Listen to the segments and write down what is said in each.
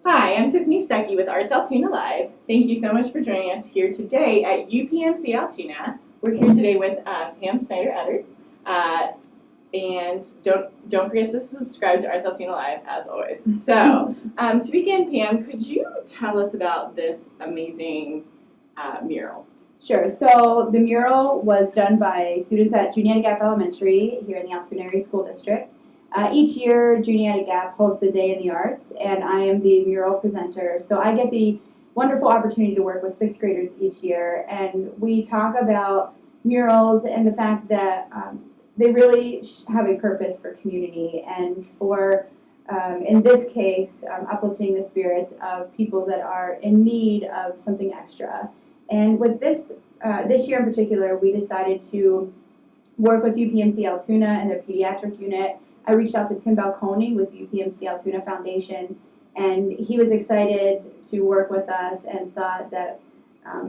Hi, I'm Tiffany Stuckey with ArtsAltoona Live. Thank you so much for joining us here today at UPMC Altoona. We're here today with Pam Snyder Etters. And don't forget to subscribe to ArtsAltoona Live, as always. So, to begin, Pam, could you tell us about this amazing mural? Sure. So the mural was done by students at Juniata Gap Elementary here in the Altoona Area School District. Each year, Juniata Gap hosts a day in the arts, and I am the mural presenter. So I get the wonderful opportunity to work with sixth graders each year, and we talk about murals and the fact that they really have a purpose for community and for, in this case, uplifting the spirits of people that are in need of something extra. And with this year in particular, we decided to work with UPMC Altoona and their pediatric unit. I reached out to Tim Balconi with UPMC Altoona Foundation, and he was excited to work with us and thought that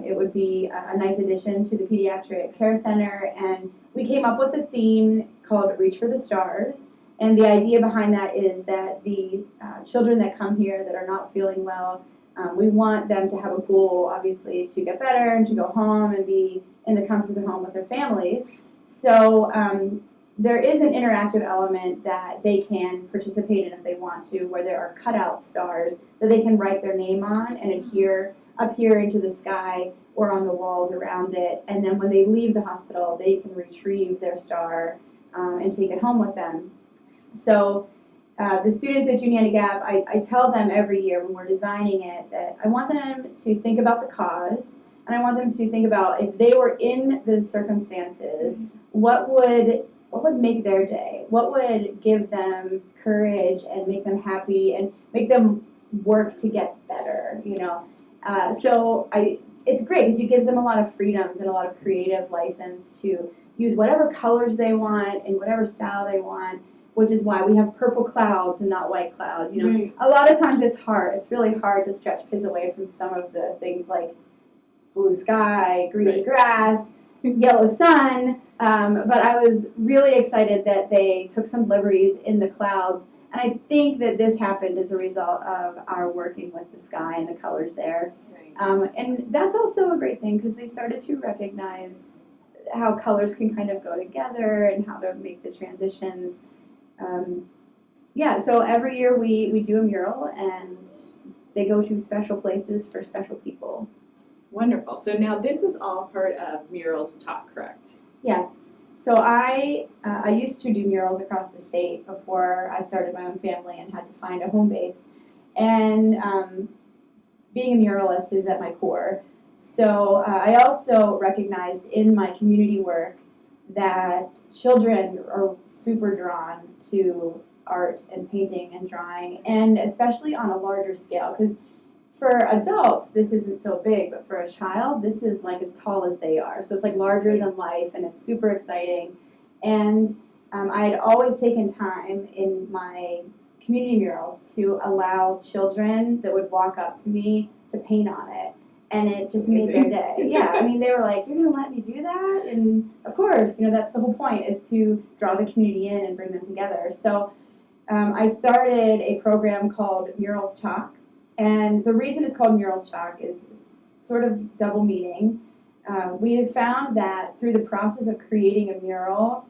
it would be a nice addition to the Pediatric Care Center. And we came up with a theme called Reach for the Stars. And the idea behind that is that the children that come here that are not feeling well, we want them to have a goal, obviously, to get better and to go home and be in the comfort of their home with their families. So there is an interactive element that they can participate in if they want to, where there are cutout stars that they can write their name on and adhere up here into the sky or on the walls around it. And then when they leave the hospital, they can retrieve their star and take it home with them. So the students at Juniata Gap, I tell them every year when we're designing it that I want them to think about the cause, and I want them to think about if they were in those circumstances, what would make their day? What would give them courage and make them happy and make them work to get better? It's great because it gives them a lot of freedoms and a lot of creative license to use whatever colors they want and whatever style they want, which is why we have purple clouds and not white clouds. Right. A lot of times it's hard. It's really hard to stretch kids away from some of the things like blue sky, green grass, yellow sun. But I was really excited that they took some liberties in the clouds. And I think that this happened as a result of our working with the sky and the colors there. Right. And that's also a great thing because they started to recognize how colors can kind of go together and how to make the transitions. So every year we do a mural and they go to special places for special people. Wonderful. So now this is all part of Murals Talk, correct? Yes. So I used to do murals across the state before I started my own family and had to find a home base. And being a muralist is at my core. So I also recognized in my community work that children are super drawn to art and painting and drawing, and especially on a larger scale, because for adults this isn't so big, but for a child this is like as tall as they are, so it's like larger than life, and it's super exciting. And I had always taken time in my community murals to allow children that would walk up to me to paint on it. And it just made their day. Yeah, I mean, they were like, "You're gonna let me do that?" And of course, that's the whole point, is to draw the community in and bring them together. So I started a program called Murals Talk, and the reason it's called Murals Talk is sort of double meaning. We have found that through the process of creating a mural,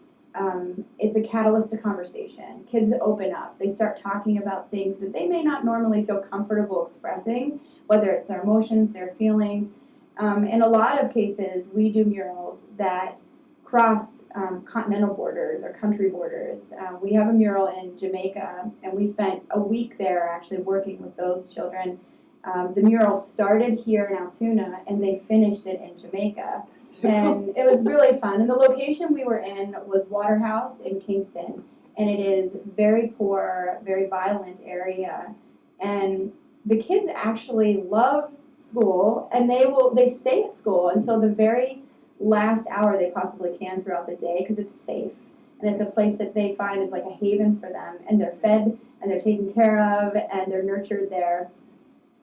it's a catalyst to conversation. Kids open up. They start talking about things that they may not normally feel comfortable expressing, whether it's their emotions, their feelings. In a lot of cases, we do murals that cross continental borders or country borders. We have a mural in Jamaica, and we spent a week there actually working with those children. The mural started here in Altoona, and they finished it in Jamaica. And it was really fun. And the location we were in was Waterhouse in Kingston, and it is very poor, very violent area. And the kids actually love school, and they stay at school until the very last hour they possibly can throughout the day, because it's safe and it's a place that they find is like a haven for them, and they're fed and they're taken care of and they're nurtured there.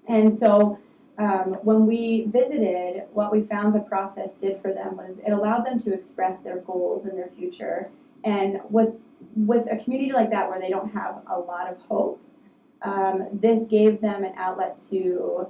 And so when we visited, what we found the process did for them was it allowed them to express their goals and their future. And with a community like that where they don't have a lot of hope, this gave them an outlet to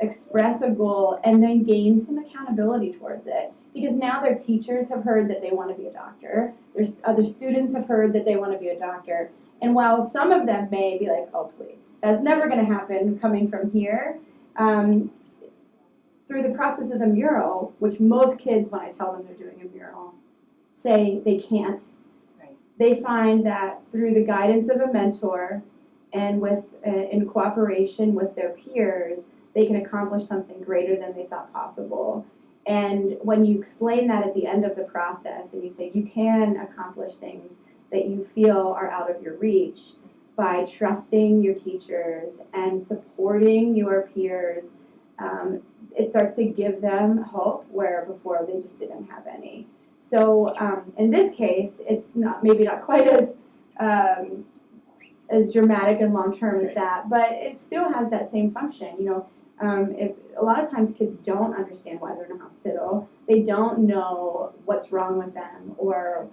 express a goal and then gain some accountability towards it. Because now their teachers have heard that they want to be a doctor. There's other students have heard that they want to be a doctor. And while some of them may be like, oh, please, that's never going to happen coming from here, through the process of the mural, which most kids, when I tell them they're doing a mural, say they can't. Right. They find that through the guidance of a mentor and with in cooperation with their peers, they can accomplish something greater than they thought possible. And when you explain that at the end of the process and you say you can accomplish things that you feel are out of your reach by trusting your teachers and supporting your peers, it starts to give them hope where before they just didn't have any. So in this case, it's maybe not quite as dramatic and long term as that, but it still has that same function. You know, if a lot of times kids don't understand why they're in a hospital, they don't know what's wrong with them, or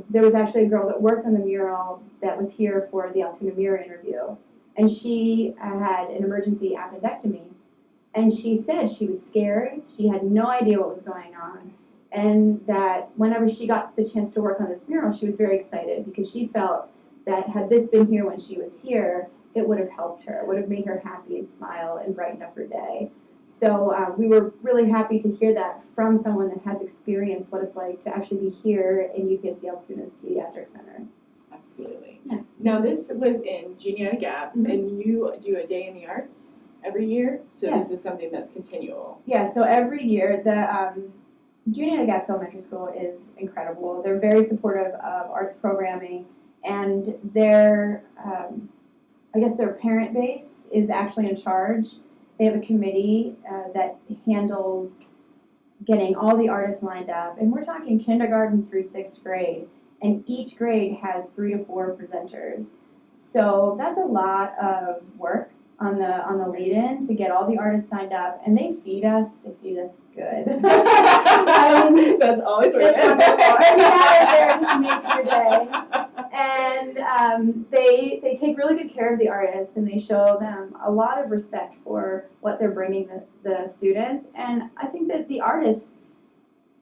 there was actually a girl that worked on the mural that was here for the Altoona Mirror interview, and she had an emergency appendectomy, and she said she was scared, she had no idea what was going on, and that whenever she got the chance to work on this mural, she was very excited because she felt that had this been here when she was here, it would have helped her, would have made her happy and smile and brighten up her day. So we were really happy to hear that from someone that has experienced what it's like to actually be here in UPMC Altoona's Pediatric Center. Absolutely. Yeah. Now this was in Juniata Gap, and you do a day in the arts every year, so Yes. This is something that's continual. Yeah, so every year the Juniata Gap Elementary School is incredible. They're very supportive of arts programming, and their I guess their parent base is actually in charge. They have a committee that handles getting all the artists lined up, and we're talking kindergarten through 6th grade, and each grade has 3 to 4 presenters. So that's a lot of work on the lead-in to get all the artists signed up, and they feed us good. I mean, That's always worth it's it. wonderful. Every night there just makes your day. And they take really good care of the artists, and they show them a lot of respect for what they're bringing the students. And I think that the artists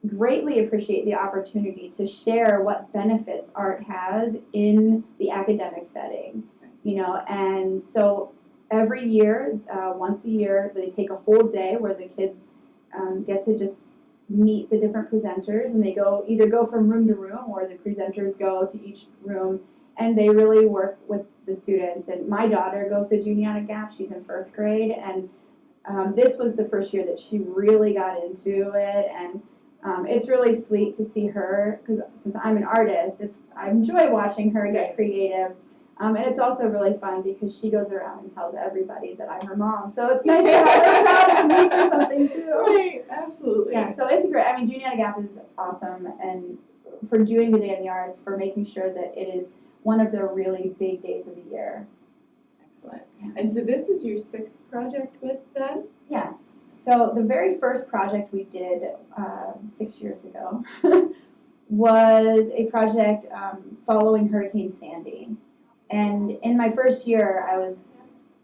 greatly appreciate the opportunity to share what benefits art has in the academic setting, you know. And so every year, once a year, they take a whole day where the kids get to just meet the different presenters, and they either go from room to room, or the presenters go to each room, and they really work with the students. And my daughter goes to Juniata Gap. She's in 1st grade, and this was the first year that she really got into it. And it's really sweet to see her, because since I'm an artist, I enjoy watching her get creative. And it's also really fun because she goes around and tells everybody that I'm her mom. So it's nice to have her proud of me for something too. Right, absolutely. Yeah, so it's great. I mean, Juniata Gap is awesome, and for doing the Day in the Arts, for making sure that it is one of their really big days of the year. Excellent. And so this was your 6th project with them? Yes. So the very first project we did 6 years ago was a project following Hurricane Sandy. And in my first year, I was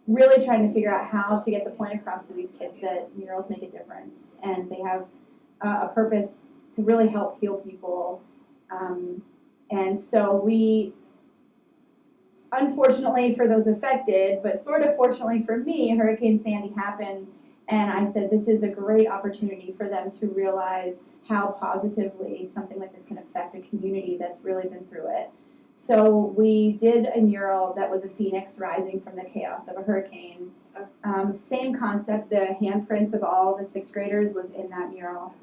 really trying to figure out how to get the point across to these kids that murals make a difference, and they have a purpose to really help heal people. And so we, unfortunately for those affected, but sort of fortunately for me, Hurricane Sandy happened, and I said this is a great opportunity for them to realize how positively something like this can affect a community that's really been through it. So we did a mural that was a phoenix rising from the chaos of a hurricane. Same concept, the handprints of all the 6th graders was in that mural.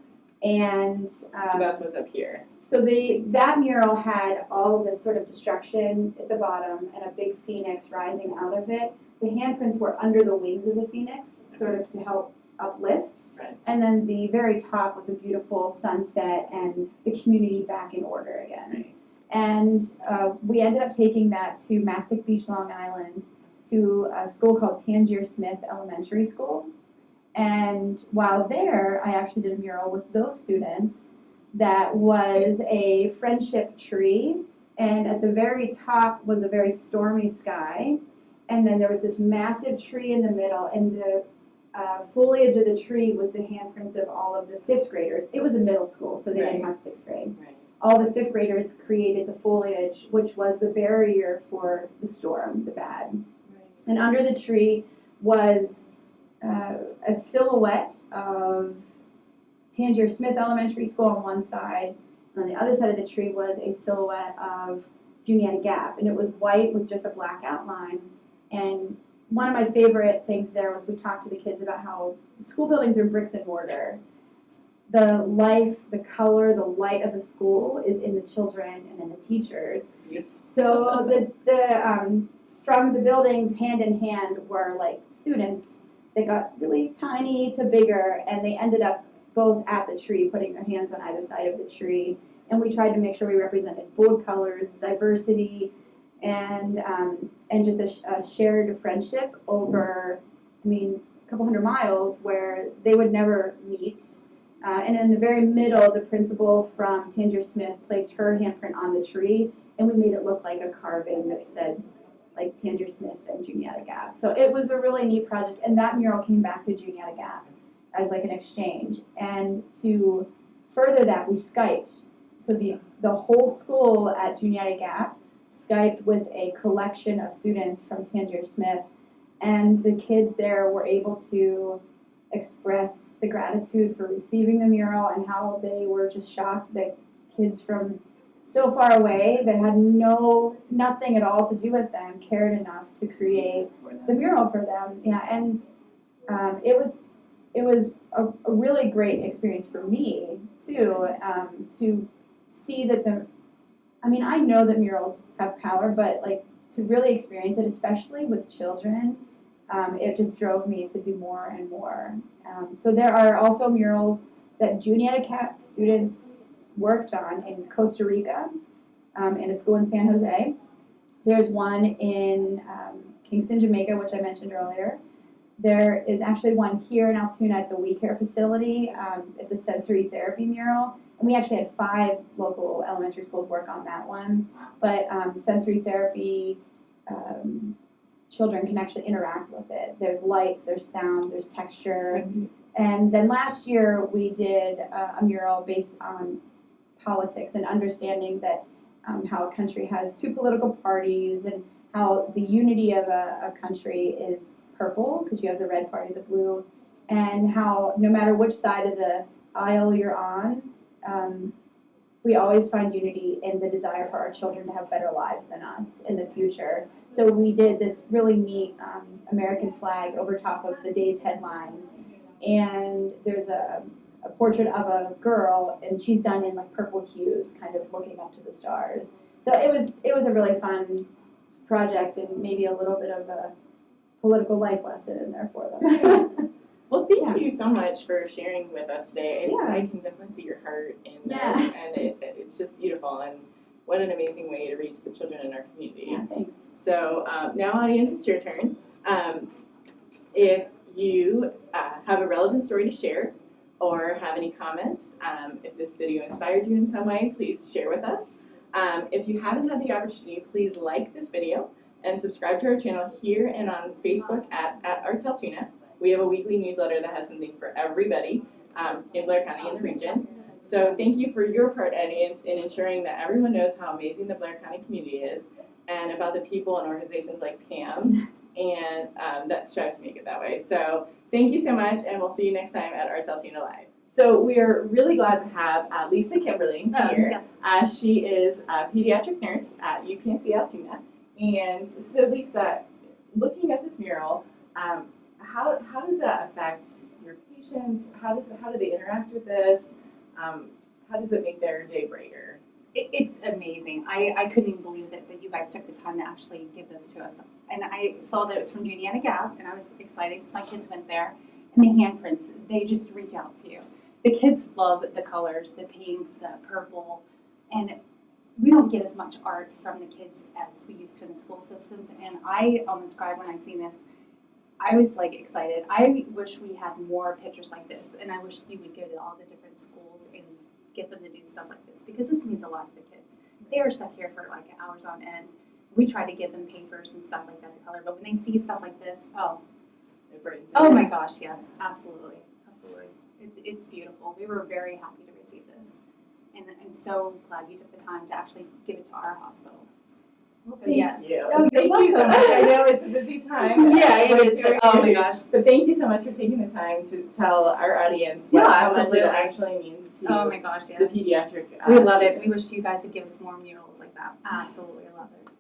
And So that's what's up here. so that mural had all of this sort of destruction at the bottom and a big phoenix rising out of it. The handprints were under the wings of the phoenix, sort of to help uplift. Right. And then the very top was a beautiful sunset and the community back in order again. Right. And we ended up taking that to Mastic Beach, Long Island, to a school called Tangier Smith Elementary School. And while there, I actually did a mural with those students that was a friendship tree. And at the very top was a very stormy sky. and then there was this massive tree in the middle, and the foliage of the tree was the handprints of all of the fifth graders. It was a middle school, so they didn't have sixth grade. Right. All the fifth graders created the foliage, which was the barrier for the storm, the bad. Right. And under the tree was a silhouette of Tangier Smith Elementary School on one side, and on the other side of the tree was a silhouette of Juniata Gap, and it was white with just a black outline. And one of my favorite things there was we talked to the kids about how the school buildings are bricks and mortar. The life, the color, the light of the school is in the children and in the teachers. So from the buildings hand in hand were like students that got really tiny to bigger, and they ended up both at the tree, putting their hands on either side of the tree. And we tried to make sure we represented bold colors, diversity, and just a shared friendship over, a couple hundred miles where they would never meet. And in the very middle, the principal from Tangier Smith placed her handprint on the tree, and we made it look like a carving that said, like, Tangier Smith and Juniata Gap. So it was a really neat project, and that mural came back to Juniata Gap as like an exchange. And to further that, we Skyped. So the whole school at Juniata Gap Skyped with a collection of students from Tangier Smith, and the kids there were able to express the gratitude for receiving the mural and how they were just shocked that kids from so far away that had nothing at all to do with them cared enough to create the mural for them. Yeah, and it was a really great experience for me too, to see that I know that murals have power, but like to really experience it, especially with children, it just drove me to do more and more. So there are also murals that Juniata Gap students worked on in Costa Rica, in a school in San Jose. There's one in Kingston, Jamaica, which I mentioned earlier. There is actually one here in Altoona at the We Care facility. It's a sensory therapy mural. And we actually had 5 local elementary schools work on that one. But sensory therapy, children can actually interact with it. There's lights, there's sound, there's texture. And then last year we did a mural based on politics and understanding that how a country has 2 political parties, and how the unity of a country is purple because you have the red party, the blue, and how no matter which side of the aisle you're on, we always find unity in the desire for our children to have better lives than us in the future. So we did this really neat American flag over top of the day's headlines, and there's a portrait of a girl, and she's done in like purple hues, kind of looking up to the stars. So it was a really fun project, and maybe a little bit of a political life lesson in there for them. Well, thank you so much for sharing with us today. I can definitely see your heart in this, and it's just beautiful, and what an amazing way to reach the children in our community. Yeah, thanks. So now, audience, it's your turn. If you have a relevant story to share, or have any comments, if this video inspired you in some way, please share with us. If you haven't had the opportunity, please like this video and subscribe to our channel here and on Facebook at ArtsAltoona. We have a weekly newsletter that has something for everybody in Blair County and the region. So thank you for your part, audience, in ensuring that everyone knows how amazing the Blair County community is, and about the people and organizations like Pam, and that strives to make it that way. So thank you so much, and we'll see you next time at ArtsAltoona Live. So we are really glad to have Lisa Kimberling here. Yes. She is a pediatric nurse at UPMC Altoona. And so Lisa, looking at this mural, how does that affect your patients? How do they interact with this? How does it make their day brighter? It's amazing. I couldn't even believe that you guys took the time to actually give this to us. And I saw that it was from Juniata Gap, and I was excited because my kids went there. And the handprints, they just reach out to you. The kids love the colors, the pink, the purple, and we don't get as much art from the kids as we used to in the school systems. And I almost cried when I seen this. I was like excited. I wish we had more pictures like this, and I wish you would go to all the different schools and get them to do stuff like this, because this means a lot to the kids. They are stuck here for like hours on end, we try to give them papers and stuff like that to color, but when they see stuff like this, It brings it. oh my gosh, yes, absolutely, absolutely. It's beautiful. We were very happy to receive this, and so glad you took the time to actually give it to our hospital. Well, So thank yes. you. Oh, you're Thank you so welcome. much. I know it's a busy time. Yeah, it We're is, doing but oh my it. gosh. But thank you so much for taking the time to tell our audience Yeah, how much absolutely. it actually means to Oh my gosh, the yeah. pediatric. We love it. patient. We wish you guys would give us more murals like that. Absolutely love it.